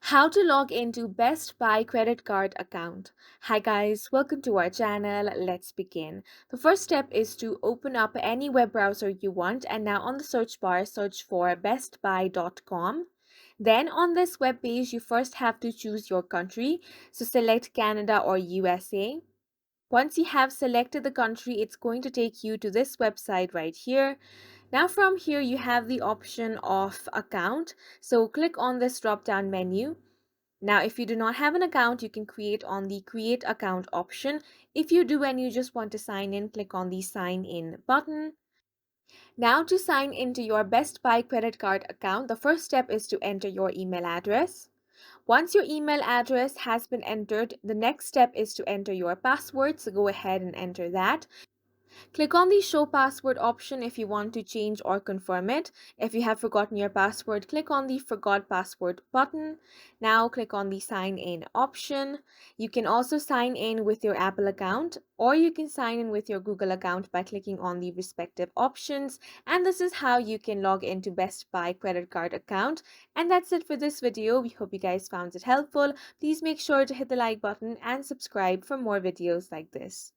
How to log into Best Buy credit card account. Hi guys, welcome to our channel. Let's begin. The first step is to open up any web browser you want, and now on the search bar search for bestbuy.com. Then on this web page you first have to choose your country. So select Canada or USA. Once you have selected the country, it's going to take you to this website right here. Now from here you have the option of account. So click on this drop down menu. Now, if you do not have an account, you can create on the create account option. If you do and you just want to sign in, click on the sign in button. Now to sign into your Best Buy credit card account, the first step is to enter your email address. Once your email address has been entered, the next step is to enter your password. So go ahead and enter that. Click on the show password option if you want to change or confirm it. If you have forgotten your password, click on the forgot password button. Now click on the sign in option. You can also sign in with your Apple account, or you can sign in with your Google account by clicking on the respective options. And this is how you can log into Best Buy credit card account. And that's it for this video. We hope you guys found it helpful. Please make sure to hit the like button and subscribe for more videos like this.